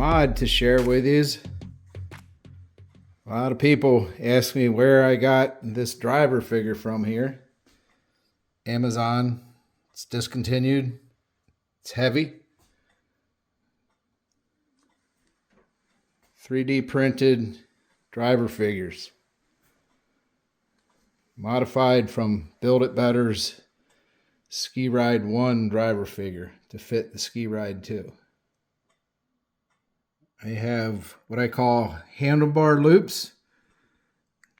mod to share with you. A lot of people ask me where I got this driver figure from here. Amazon. It's discontinued. It's heavy. 3D printed driver figures. Modified from Build It Better's Ski Ride 1 driver figure to fit the Ski Ride 2. I have what I call handlebar loops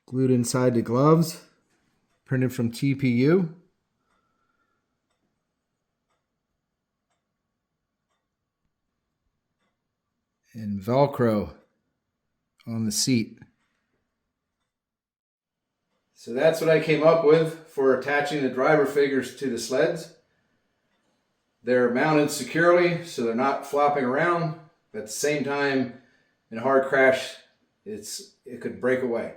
glued inside the gloves, printed from TPU. And Velcro on the seat. So that's what I came up with for attaching the driver figures to the sleds. They're mounted securely so they're not flopping around. But at the same time, in a hard crash, it could break away.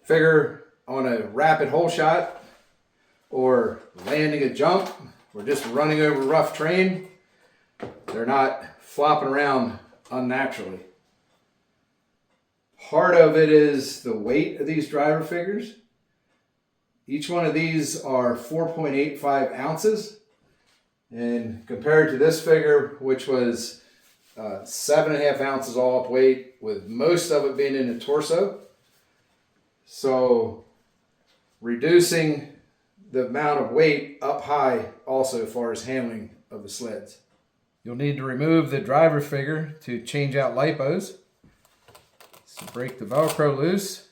Figure on a rapid hole shot or landing a jump or just running over rough terrain, they're not flopping around unnaturally. Part of it is the weight of these driver figures. Each one of these are 4.85 ounces. And compared to this figure, which was 7.5 ounces all up weight, with most of it being in the torso. So reducing the amount of weight up high also as far as handling of the sleds. You'll need to remove the driver figure to change out lipos. So break the Velcro loose.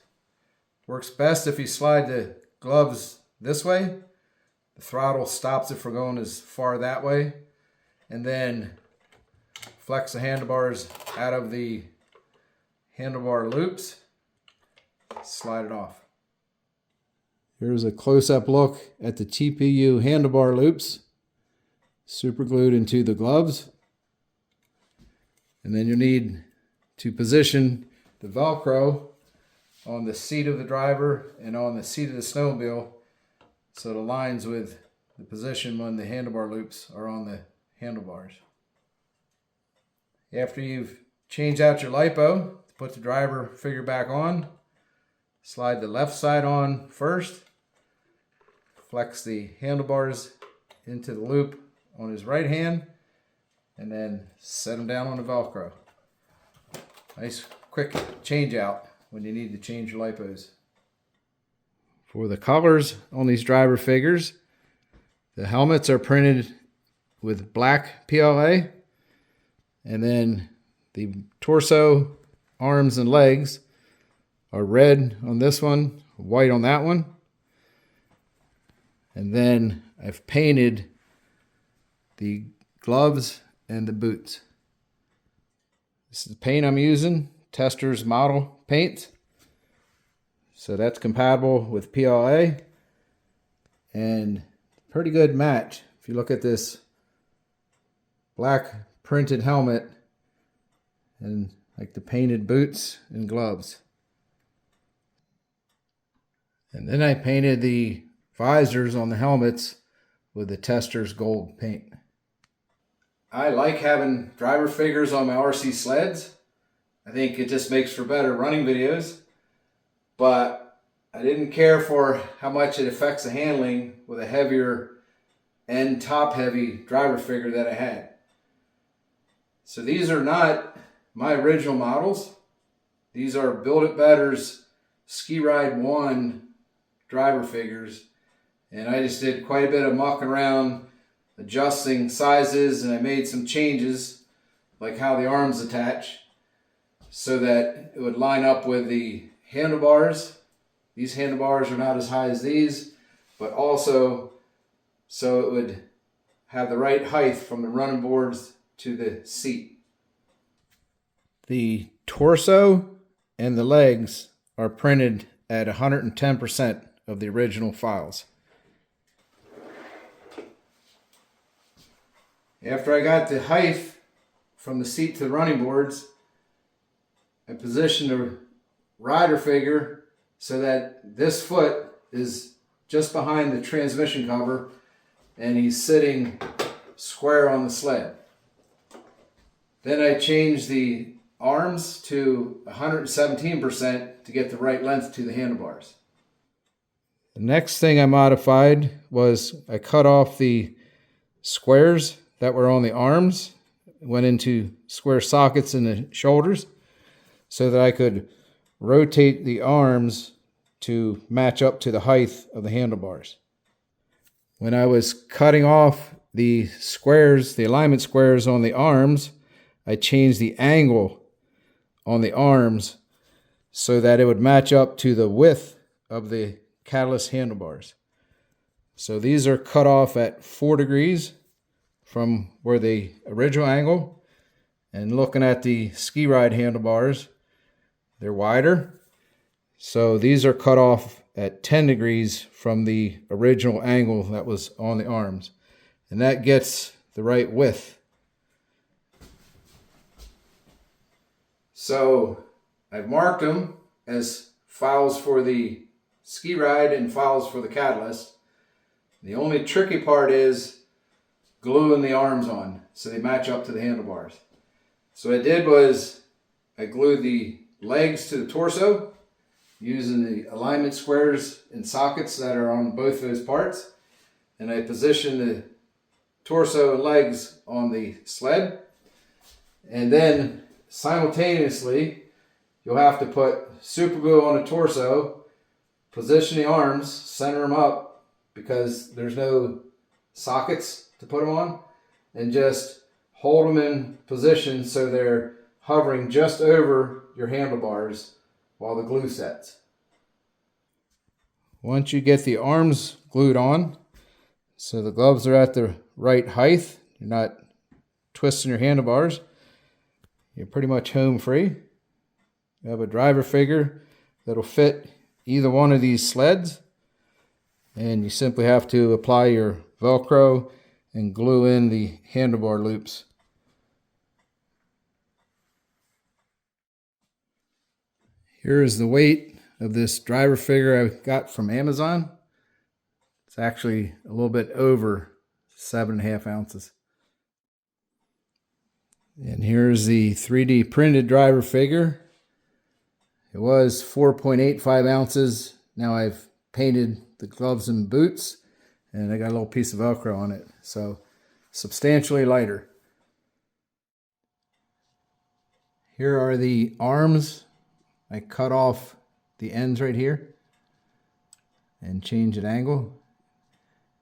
Works best if you slide the gloves this way. The throttle stops it from going as far that way. And then flex the handlebars out of the handlebar loops. Slide it off. Here's a close-up look at the TPU handlebar loops. Super glued into the gloves. And then you need to position the Velcro on the seat of the driver and on the seat of the snowmobile so it aligns with the position when the handlebar loops are on the handlebars. After you've changed out your lipo, put the driver figure back on, slide the left side on first, flex the handlebars into the loop on his right hand, and then set them down on the Velcro. Nice quick change out when you need to change your lipos. For the colors on these driver figures, the helmets are printed with black PLA, and then the torso, arms, and legs are red on this one, white on that one. And then I've painted the gloves and the boots. This is the paint I'm using, Tester's Model Paint. So that's compatible with PLA. And pretty good match. If you look at this black printed helmet and like the painted boots and gloves. And then I painted the visors on the helmets with the Tester's gold paint. I like having driver figures on my RC sleds. I think it just makes for better running videos. But I didn't care for how much it affects the handling with a heavier and top heavy driver figure that I had. So these are not my original models. These are Build It Better's Ski Ride 1 driver figures. And I just did quite a bit of mucking around, adjusting sizes, and I made some changes, like how the arms attach, so that it would line up with the handlebars. These handlebars are not as high as these, but also so it would have the right height from the running boards to the seat. The torso and the legs are printed at 110% of the original files. After I got the height from the seat to the running boards, I positioned the rider figure so that this foot is just behind the transmission cover and he's sitting square on the sled. Then I changed the arms to 117% to get the right length to the handlebars. The next thing I modified was I cut off the squares that were on the arms, went into square sockets in the shoulders so that I could rotate the arms to match up to the height of the handlebars. When I was cutting off the squares, the alignment squares on the arms, I changed the angle on the arms so that it would match up to the width of the Catalyst handlebars. So these are cut off at 4 degrees from where the original angle. And looking at the ski ride handlebars, they're wider. So these are cut off at 10 degrees from the original angle that was on the arms. And that gets the right width. So I've marked them as files for the ski ride and files for the Catalyst. The only tricky part is gluing the arms on so they match up to the handlebars. So what I did was I glued the legs to the torso using the alignment squares and sockets that are on both those parts. And I positioned the torso and legs on the sled. And then simultaneously, you'll have to put super glue on the torso, position the arms, center them up because there's no sockets to put them on, and just hold them in position so they're hovering just over your handlebars while the glue sets. Once you get the arms glued on, so the gloves are at the right height, you're not twisting your handlebars, you're pretty much home free. You have a driver figure that'll fit either one of these sleds, and you simply have to apply your Velcro and glue in the handlebar loops. Here is the weight of this driver figure I got from Amazon. It's actually a little bit over 7.5 ounces. And here's the 3D printed driver figure. It was 4.85 ounces. Now I've painted the gloves and boots, and I got a little piece of Velcro on it. So substantially lighter. Here are the arms. I cut off the ends right here and changed an angle.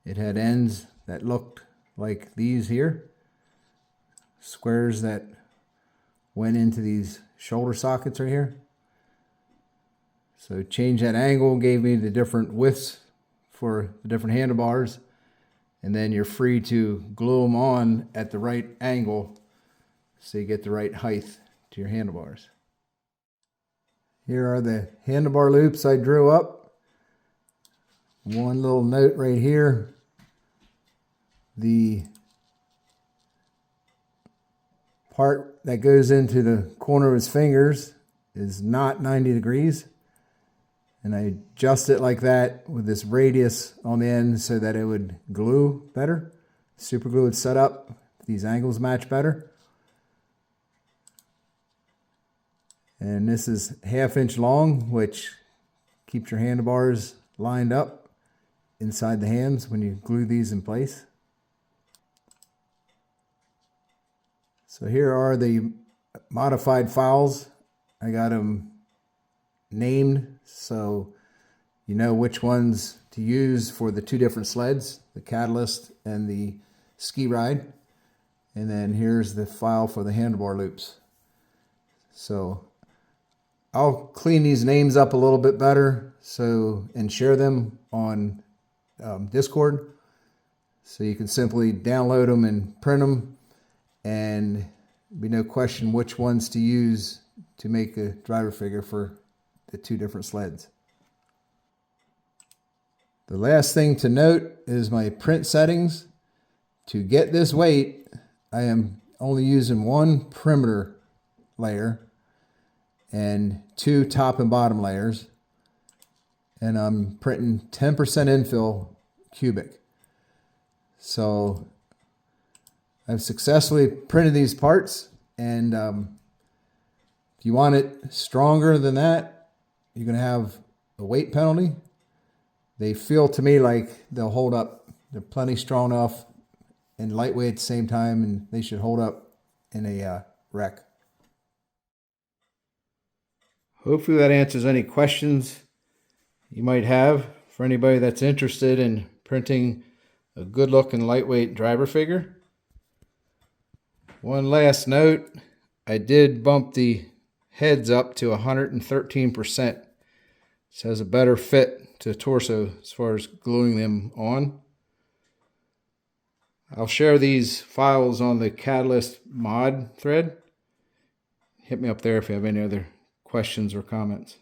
It had ends that looked like these here. Squares that went into these shoulder sockets right here. So change that angle, gave me the different widths for the different handlebars, and then you're free to glue them on at the right angle so you get the right height to your handlebars. Here are the handlebar loops I drew up. One little note right here. The part that goes into the corner of his fingers is not 90 degrees. And I adjust it like that with this radius on the end so that it would glue better. Super glue would set up. These angles match better. And this is 1/2 inch long, which keeps your handlebars lined up inside the hands when you glue these in place. So here are the modified files. I got them named so you know which ones to use for the 2 different sleds, the Catalyst and the ski ride. And then here's the file for the handlebar loops. So I'll clean these names up a little bit better and share them on Discord, so you can simply download them and print them, and be no question which ones to use to make a driver figure for the 2 different sleds. The last thing to note is my print settings. To get this weight, I am only using 1 perimeter layer and 2 top and bottom layers, and I'm printing 10% infill cubic. So I've successfully printed these parts. And if you want it stronger than that, you're going to have a weight penalty. They feel to me like they'll hold up. They're plenty strong enough and lightweight at the same time, and they should hold up in a wreck. Hopefully that answers any questions you might have for anybody that's interested in printing a good looking lightweight driver figure. One last note, I did bump the heads up to 113%. This has a better fit to the torso as far as gluing them on. I'll share these files on the Catalyst mod thread. Hit me up there if you have any other questions or comments.